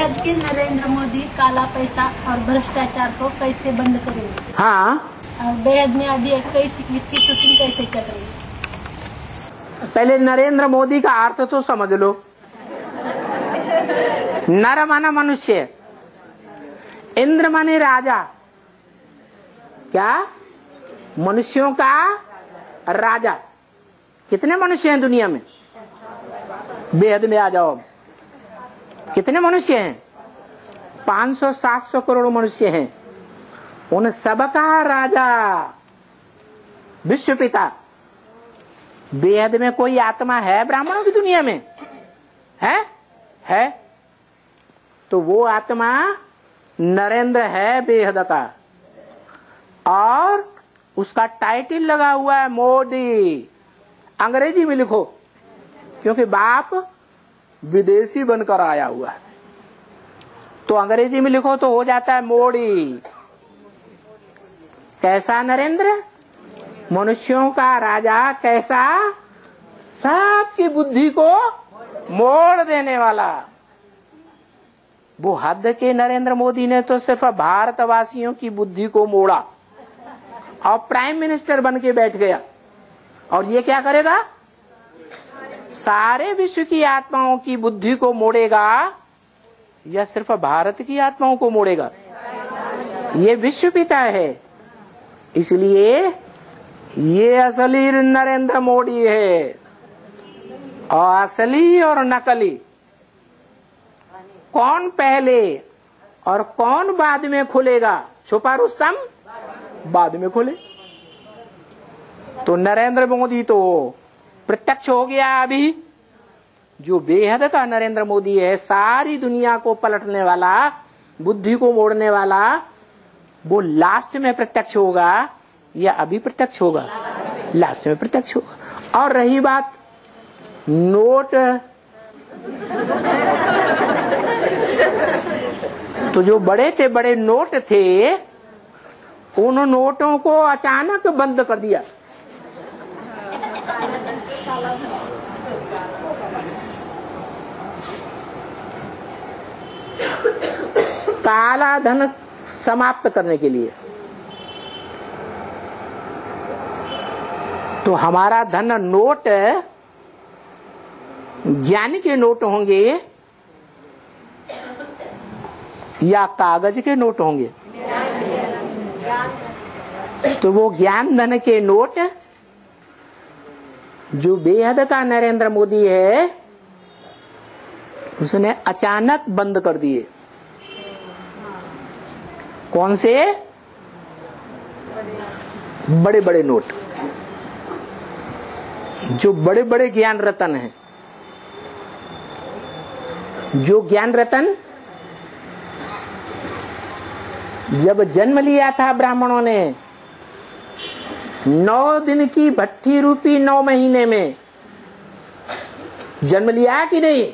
बेहद के नरेंद्र मोदी काला पैसा और भ्रष्टाचार को कैसे बंद करेंगे? हाँ, और बेहद में अभी इसकी शूटिंग कैसे चल रही है? पहले नरेंद्र मोदी का अर्थ तो समझ लो। नर माना मनुष्य, इंद्र माने राजा। क्या? मनुष्यों का राजा। कितने मनुष्य हैं दुनिया में? बेहद में आ जाओ। कितने मनुष्य हैं? 500-700 करोड़ मनुष्य हैं। उन सबका राजा विश्व पिता। बेहद में कोई आत्मा है ब्राह्मणों की दुनिया में? है? तो वो आत्मा नरेंद्र है बेहद का, और उसका टाइटल लगा हुआ है मोदी। अंग्रेजी में लिखो, क्योंकि बाप विदेशी बनकर आया हुआ है, तो अंग्रेजी में लिखो तो हो जाता है मोदी। कैसा नरेंद्र? मनुष्यों का राजा। कैसा? सबकी बुद्धि को मोड़ देने वाला। वो हद के नरेंद्र मोदी ने तो सिर्फ भारतवासियों की बुद्धि को मोड़ा और प्राइम मिनिस्टर बन के बैठ गया। और ये क्या करेगा? सारे विश्व की आत्माओं की बुद्धि को मोड़ेगा या सिर्फ भारत की आत्माओं को मोड़ेगा? ये विश्व पिता है। इसलिए ये असली नरेंद्र मोदी है, और असली और नकली कौन पहले और कौन बाद में खुलेगा? छुपा रुस्तम बाद में खुले। तो नरेंद्र मोदी तो प्रत्यक्ष हो गया। अभी जो बेहद का नरेंद्र मोदी है, सारी दुनिया को पलटने वाला, बुद्धि को मोड़ने वाला, वो लास्ट में प्रत्यक्ष होगा या अभी प्रत्यक्ष होगा? लास्ट में प्रत्यक्ष होगा। और रही बात नोट, तो जो बड़े थे, बड़े नोट थे, उन नोटों को अचानक बंद कर दिया। काला धन समाप्त करने के लिए। तो हमारा धन नोट ज्ञान के नोट होंगे या कागज के नोट होंगे? तो वो ज्ञान धन के नोट जो बेहद का नरेंद्र मोदी है, उसने अचानक बंद कर दिए। कौन से? बड़े बड़े नोट, जो बड़े बड़े ज्ञान रतन हैं। जो ज्ञान रतन जब जन्म लिया था ब्राह्मणों ने 9 दिन की भट्ठी रूपी 9 महीने में जन्म लिया कि नहीं?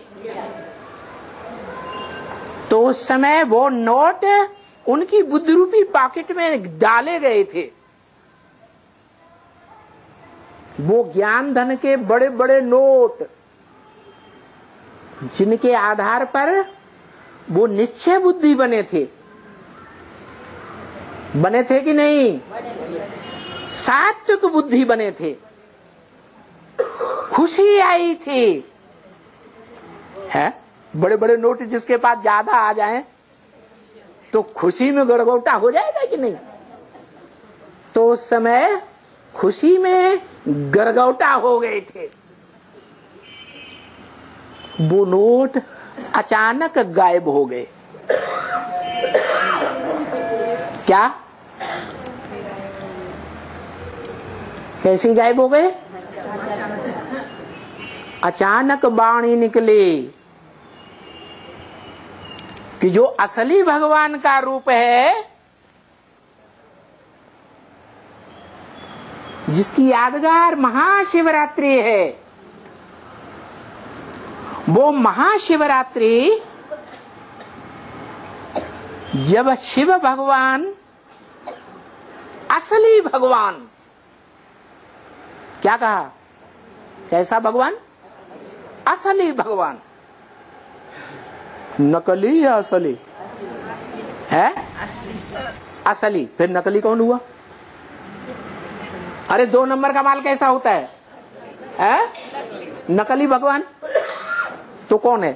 तो उस समय वो नोट उनकी बुद्धि रूपी पॉकेट में डाले गए थे। वो ज्ञान धन के बड़े बड़े नोट, जिनके आधार पर वो निश्चय बुद्धि बने थे कि नहीं? सात्विक बुद्धि बने थे। खुशी आई थी। है बड़े बड़े नोट जिसके पास ज्यादा आ जाएं तो खुशी में गड़गौटा हो जाएगा कि नहीं? तो उस समय खुशी में गड़गौटा हो गए थे। वो नोट अचानक गायब हो गए। क्या? कैसे गायब हो गए? अचानक वाणी निकली कि जो असली भगवान का रूप है, जिसकी यादगार महाशिवरात्रि है, वो महाशिवरात्रि जब शिव भगवान, असली भगवान, क्या कहा? कैसा भगवान? असली भगवान। नकली या असली है? असली। फिर नकली कौन हुआ? अरे 2 नंबर का माल कैसा होता है? नकली भगवान। तो कौन है?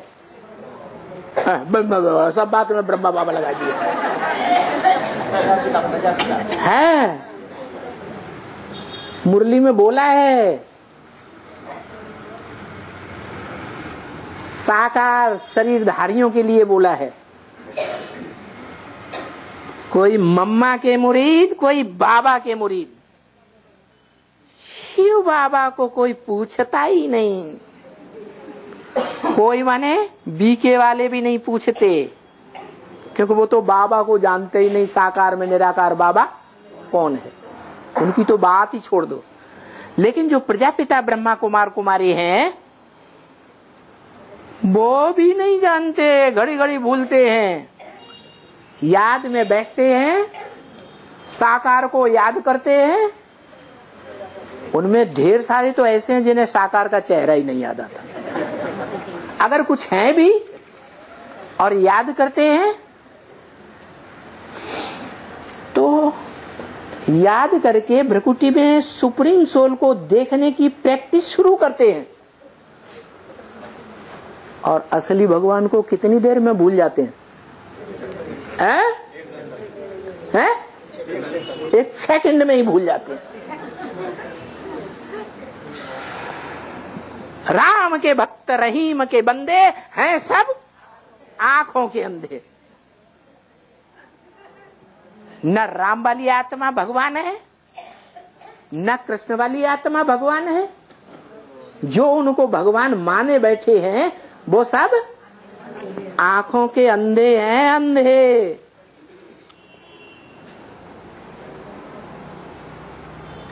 सब बात में ब्रह्मा बाबा लगा दिए है। मुरली में बोला है साकार शरीरधारियों के लिए बोला है। कोई मम्मा के मुरीद, कोई बाबा के मुरीद। शिव बाबा को कोई पूछता ही नहीं। कोई माने बीके वाले भी नहीं पूछते, क्योंकि वो तो बाबा को जानते ही नहीं। साकार में निराकार बाबा कौन है, उनकी तो बात ही छोड़ दो। लेकिन जो प्रजापिता ब्रह्मा कुमार कुमारी हैं, वो भी नहीं जानते, घड़ी घड़ी भूलते हैं। याद में बैठते हैं, साकार को याद करते हैं। उनमें ढेर सारे तो ऐसे हैं जिन्हें साकार का चेहरा ही नहीं याद आता। अगर कुछ हैं भी और याद करते हैं तो याद करके भ्रकुटी में सुप्रीम सोल को देखने की प्रैक्टिस शुरू करते हैं, और असली भगवान को कितनी देर में भूल जाते हैं? हैं? 1 सेकंड में ही भूल जाते हैं। राम के भक्त रहीम के बंदे हैं सब आंखों के अंधे। न राम वाली आत्मा भगवान है, न कृष्ण वाली आत्मा भगवान है। जो उनको भगवान माने बैठे हैं वो सब आंखों के अंधे हैं, अंधे।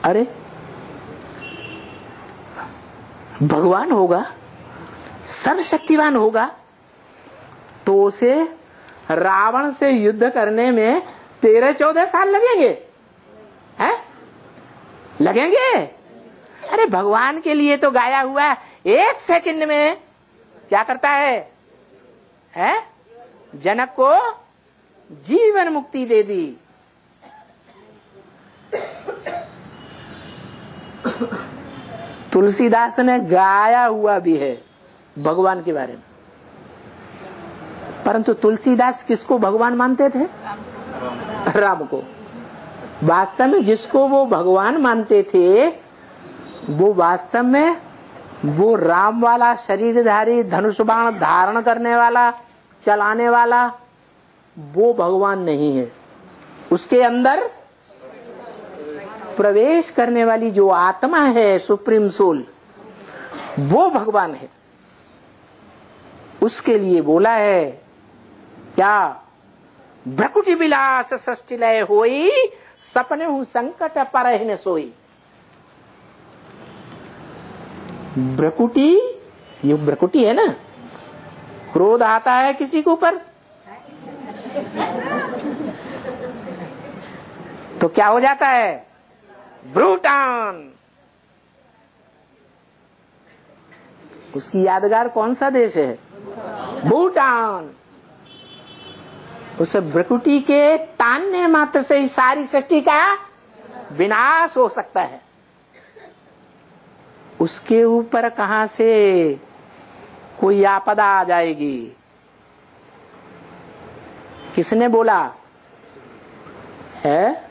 अरे भगवान होगा, सर्वशक्तिवान होगा, तो उसे रावण से युद्ध करने में 13-14 साल लगेंगे? हैं? लगेंगे? अरे भगवान के लिए तो गाया हुआ 1 सेकंड में क्या करता है? हैं? जनक को जीवन मुक्ति दे दी। तुलसीदास ने गाया हुआ भी है भगवान के बारे में, परंतु तुलसीदास किसको भगवान मानते थे? राम को। वास्तव में जिसको वो भगवान मानते थे, वो वास्तव में वो राम वाला शरीरधारी, धनुष बाण धारण करने वाला, चलाने वाला, वो भगवान नहीं है। उसके अंदर प्रवेश करने वाली जो आत्मा है, सुप्रीम सोल, वो भगवान है। उसके लिए बोला है क्या? भ्रकुटी विलास सृष्टि लय होई, सपने हूं संकट परहि न सोई। भ्रकुटी, ये भ्रकुटी है ना, क्रोध आता है किसी के ऊपर तो क्या हो जाता है? भूटान। उसकी यादगार कौन सा देश है? भूटान। उस भ्रकुटी के तानने मात्र से ही सारी सृष्टि का विनाश हो सकता है। उसके ऊपर कहां से कोई आपदा आ जाएगी? किसने बोला है?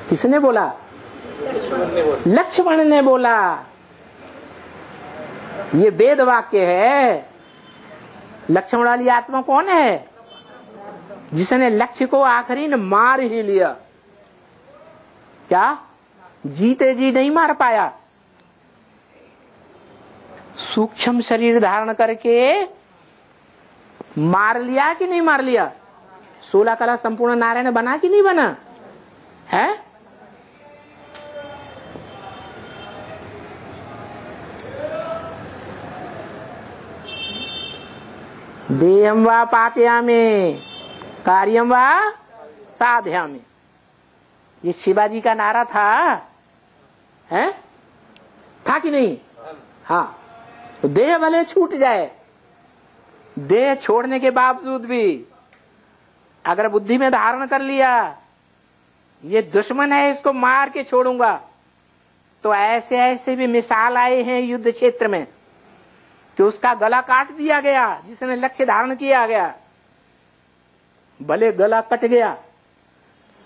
किसने बोला? लक्ष्मण ने बोला। ये वेद वाक्य है। लक्ष्मण वाली आत्मा कौन है? जिसने लक्ष्य को आखिरी में मार ही लिया। क्या जीते जी नहीं मार पाया? सूक्ष्म शरीर धारण करके मार लिया कि नहीं मार लिया? 16 कला संपूर्ण नारायण बना कि नहीं बना है? देहम वा पातयामि, कार्यम वा साधयामि। ये शिवाजी का नारा था, है? था कि नहीं? हाँ। तो देह भले छूट जाए, देह छोड़ने के बावजूद भी अगर बुद्धि में धारण कर लिया ये दुश्मन है, इसको मार के छोड़ूंगा, तो ऐसे ऐसे भी मिसाल आए हैं युद्ध क्षेत्र में कि उसका गला काट दिया गया जिसने लक्ष्य धारण किया गया। भले गला कट गया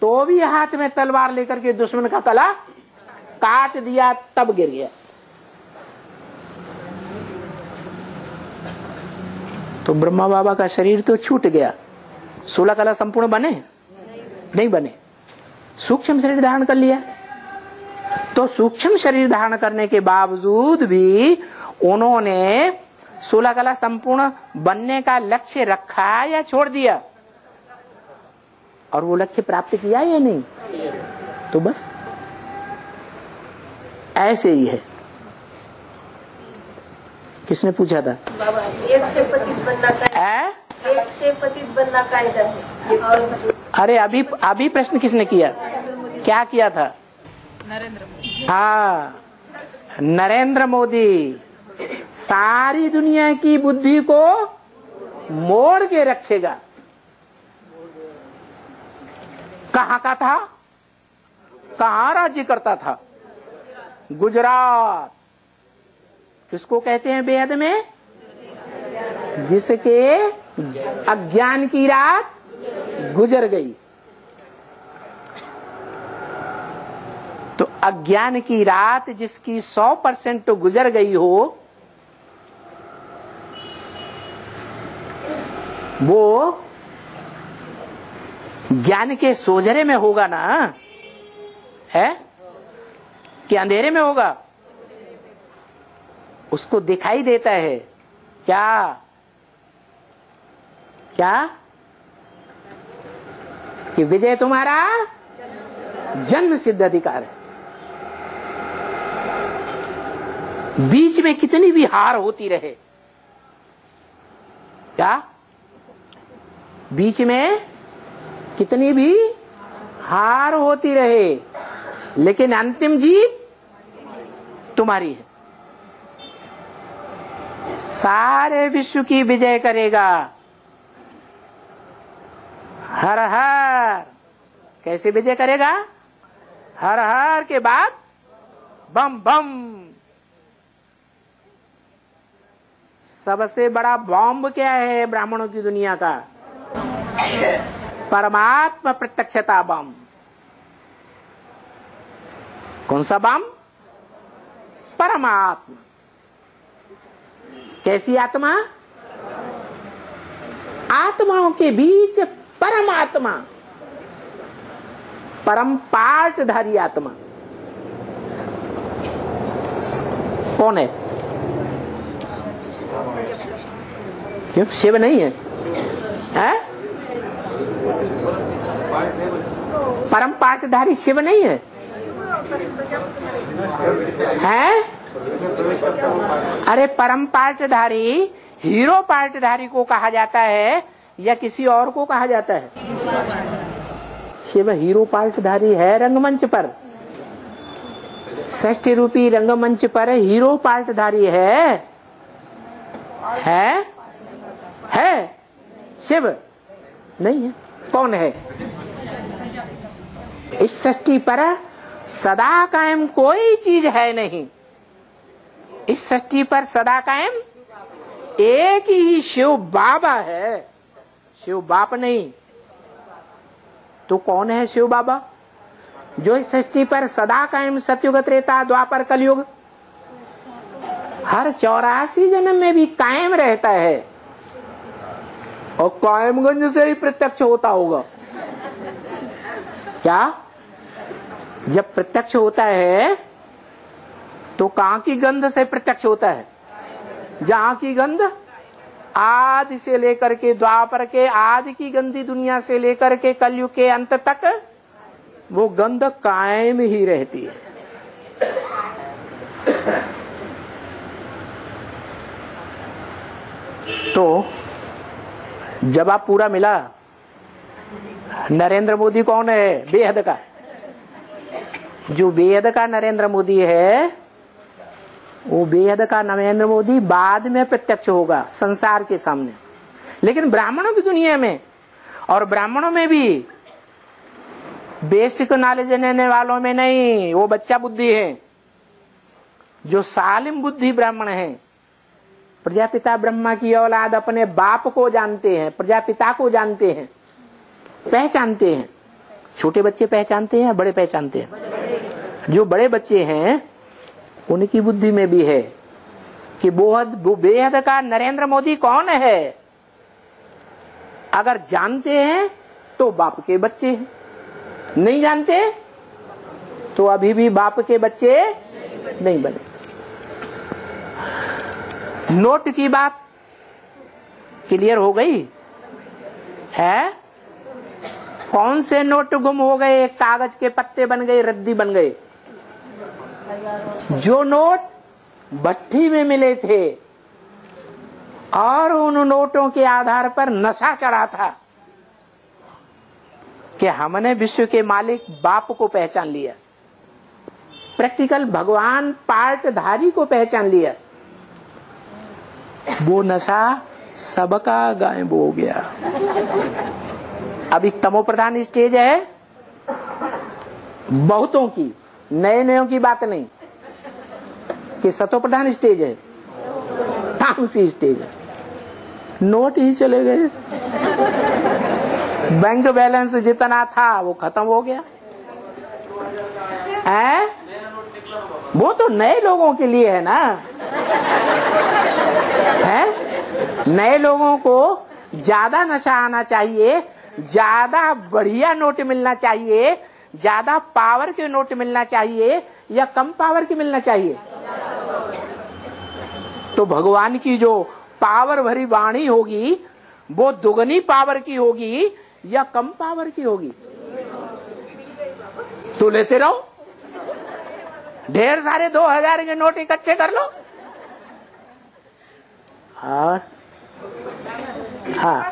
तो भी हाथ में तलवार लेकर के दुश्मन का गला काट दिया, तब गिर गया। तो ब्रह्मा बाबा का शरीर तो छूट गया, 16 कला संपूर्ण बने नहीं बने, सूक्ष्म शरीर धारण कर लिया। तो सूक्ष्म शरीर धारण करने के बावजूद भी उन्होंने 16 कला संपूर्ण बनने का लक्ष्य रखा या छोड़ दिया, और वो लक्ष्य प्राप्त किया या नहीं? तो बस ऐसे ही है। किसने पूछा था? बाबा, एक से पतित बनना का, एक से पतित बनना कायदा है। और अरे अभी प्रश्न किसने किया? क्या किया था? नरेंद्र मोदी। हाँ, नरेंद्र मोदी सारी दुनिया की बुद्धि को मोड़ के रखेगा। कहाँ का था? कहाँ राज्य करता था? गुजरात। किसको कहते हैं बेहद में? जिसके अज्ञान की रात गुजर गई। तो अज्ञान की रात जिसकी 100% तो गुजर गई हो, वो ज्ञान के सोजरे में होगा ना, है कि अंधेरे में होगा? उसको दिखाई देता है क्या? क्या कि विजय तुम्हारा जन्म सिद्ध अधिकार है। बीच में कितनी भी हार होती रहे, क्या बीच में कितनी भी हार होती रहे, लेकिन अंतिम जीत तुम्हारी है। सारे विश्व की विजय करेगा। हर हर कैसे विजय करेगा? हर हर के बाद बम बम। सबसे बड़ा बॉम्ब क्या है ब्राह्मणों की दुनिया का? परमात्मा प्रत्यक्षता बम। कौन सा बम? परमात्मा। कैसी आत्मा? आत्माओं के बीच परमात्मा, परम पाठधारी आत्मा कौन है? क्यों शिव नहीं है? है? परम पाठधारी शिव नहीं है? है? अरे परम पाठधारी हीरो पाठधारी को कहा जाता है या किसी और को कहा जाता है? शिव हीरो पाठधारी है रंगमंच पर, षष्ठी रूपी रंगमंच पर हीरो पाठधारी है। शिव नहीं है। कौन है? इस सृष्टि पर सदा कायम कोई चीज है नहीं। इस सृष्टि पर सदा कायम एक ही शिव बाबा है, शिव बाप नहीं। तो कौन है शिव बाबा? जो इस सृष्टि पर सदा कायम सतयुग त्रेता द्वापर कलयुग हर 84 जन्म में भी कायम रहता है, और कायमगंज से ही प्रत्यक्ष होता होगा। क्या? जब प्रत्यक्ष होता है तो कहां की गंध से प्रत्यक्ष होता है? जहां की गंध आदि से लेकर के द्वापर के आदि की गंदी दुनिया से लेकर के कलयुग के अंत तक वो गंध कायम ही रहती है। तो जवाब पूरा मिला। नरेंद्र मोदी कौन है? बेहद का। जो बेहद का नरेंद्र मोदी है, वो बेहद का नरेंद्र मोदी बाद में प्रत्यक्ष होगा संसार के सामने। लेकिन ब्राह्मणों की दुनिया में, और ब्राह्मणों में भी बेसिक नॉलेज लेने वालों में नहीं, वो बच्चा बुद्धि है। जो सालिम बुद्धि ब्राह्मण है, प्रजापिता ब्रह्मा की औलाद अपने बाप को जानते हैं, प्रजापिता को जानते हैं, पहचानते हैं। छोटे बच्चे पहचानते हैं, बड़े पहचानते हैं। जो बड़े बच्चे हैं उनकी बुद्धि में भी है कि बेहद का नरेंद्र मोदी कौन है। अगर जानते हैं तो बाप के बच्चे हैं, नहीं जानते तो अभी भी बाप के बच्चे नहीं बने। नोट की बात क्लियर हो गई है? कौन से नोट गुम हो गए, कागज के पत्ते बन गए, रद्दी बन गए? जो नोट भट्टी में मिले थे और उन नोटों के आधार पर नशा चढ़ा था कि हमने विश्व के मालिक बाप को पहचान लिया, प्रैक्टिकल भगवान पार्टधारी को पहचान लिया, वो नशा सबका गायब हो गया। अभी तमो प्रधान स्टेज है बहुतों की, नए नयों की बात नहीं कि सतो प्रधान स्टेज है, तामसी स्टेज है। नोट ही चले गए, बैंक बैलेंस जितना था वो खत्म हो गया है। वो तो नए लोगों के लिए है ना, है? नए लोगों को ज्यादा नशा आना चाहिए, ज्यादा बढ़िया नोट मिलना चाहिए, ज्यादा पावर के नोट मिलना चाहिए या कम पावर के मिलना चाहिए? तो भगवान की जो पावर भरी वाणी होगी वो दुगनी पावर की होगी या कम पावर की होगी? तो लेते रहो, ढेर सारे 2000 के नोट इकट्ठे कर लो। और हाँ,